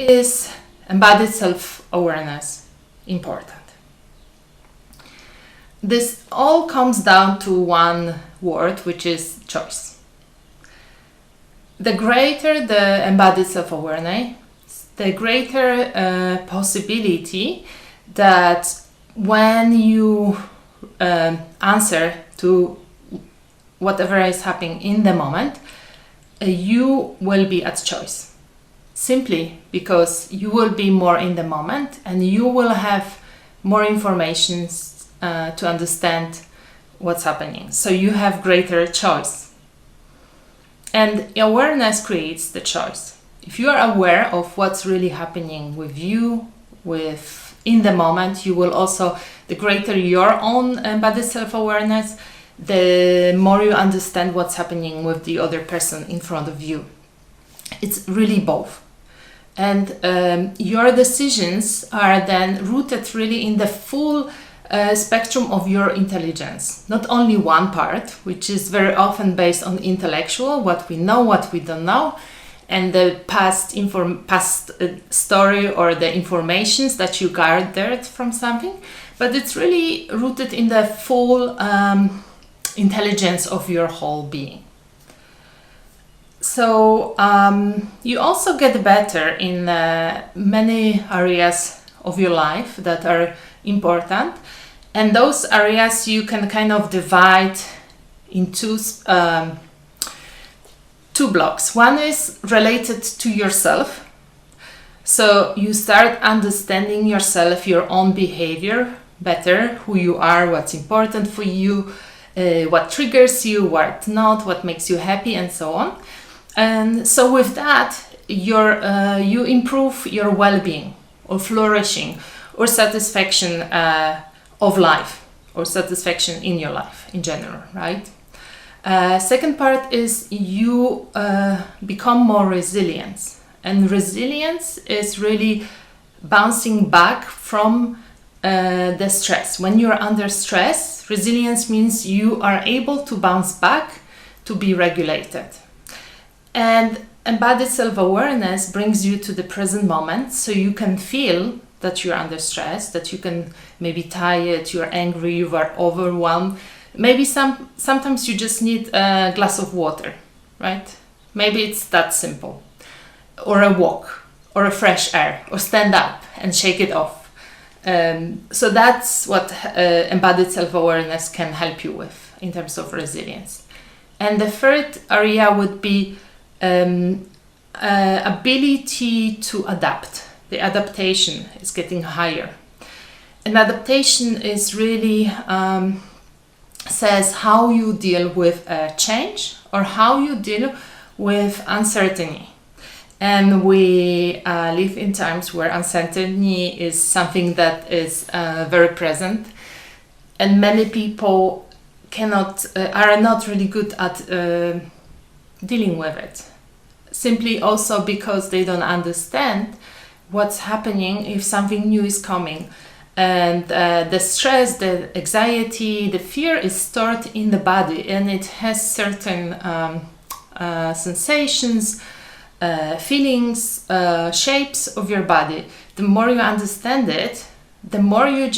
is embodied self-awareness important? This all comes down to one word, which is choice. The greater the embodied self-awareness, the greater possibility that when you answer to whatever is happening in the moment, you will be at choice. Simply because you will be more in the moment and you will have more information to understand what's happening. So you have greater choice. And awareness creates the choice. If you are aware of what's really happening with you, in the moment, you will also, the greater your own embodied self-awareness, the more you understand what's happening with the other person in front of you. It's really both. And your decisions are then rooted really in the full spectrum of your intelligence. Not only one part, which is very often based on intellectual, what we know, what we don't know, and the past story or the informations that you gathered from something, but it's really rooted in the full intelligence of your whole being. So you also get better in many areas of your life that are important, and those areas you can kind of divide into two blocks. One is related to yourself. So you start understanding yourself, your own behavior better, who you are, what's important for you, what triggers you, what not, what makes you happy, and so on. And so with that, you improve your well-being or flourishing or satisfaction of life or satisfaction in your life in general, right? Second part is you become more resilient. And resilience is really bouncing back from the stress. When you're under stress, resilience means you are able to bounce back to be regulated. And embodied self-awareness brings you to the present moment, so you can feel that you're under stress, that you can maybe tired, you're angry, you are overwhelmed. Maybe sometimes you just need a glass of water, right? Maybe it's that simple. Or a walk, or a fresh air, or stand up and shake it off. So that's what embodied self-awareness can help you with in terms of resilience. And the third area would be ability to adapt. The adaptation is getting higher. And adaptation is really says how you deal with change or how you deal with uncertainty. And we live in times where uncertainty is something that is very present, and many people are not really good at dealing with it. Simply also because they don't understand what's happening if something new is coming. And the stress, the anxiety, the fear is stored in the body, and it has certain sensations, feelings, shapes of your body. The more you understand it, the more you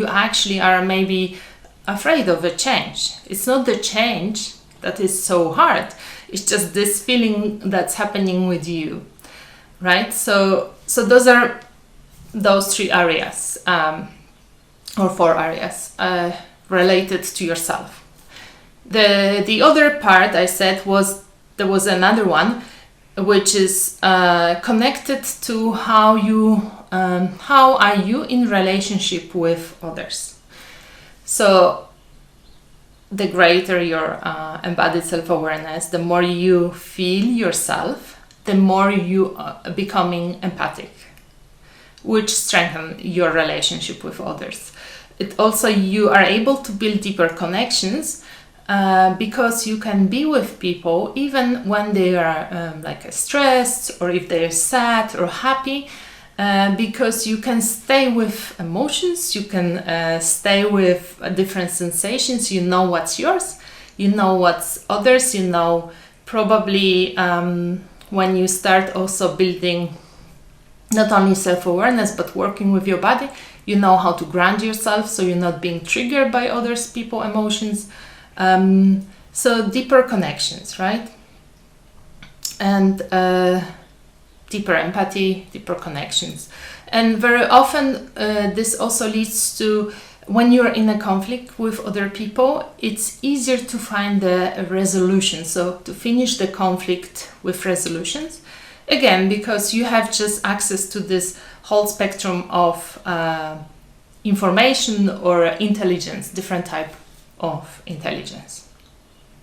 actually are maybe afraid of a change. It's not the change that is so hard. It's just this feeling that's happening with you, right? So those are those three areas, or four areas related to yourself. The other part I said there was another one, which is connected to how are you in relationship with others. So the greater your embodied self-awareness, the more you feel yourself, the more you are becoming empathic, which strengthen your relationship with others. It also, you are able to build deeper connections because you can be with people even when they are stressed, or if they are sad or happy, because you can stay with emotions, you can stay with different sensations. You know what's yours, you know what's others, you know probably when you start also building not only self-awareness but working with your body, you know how to ground yourself so you're not being triggered by others people's emotions. So deeper connections, right? And deeper empathy, deeper connections. And very often this also leads to, when you're in a conflict with other people, it's easier to find a resolution. So to finish the conflict with resolutions. Again, because you have just access to this whole spectrum of information or intelligence, different type of intelligence.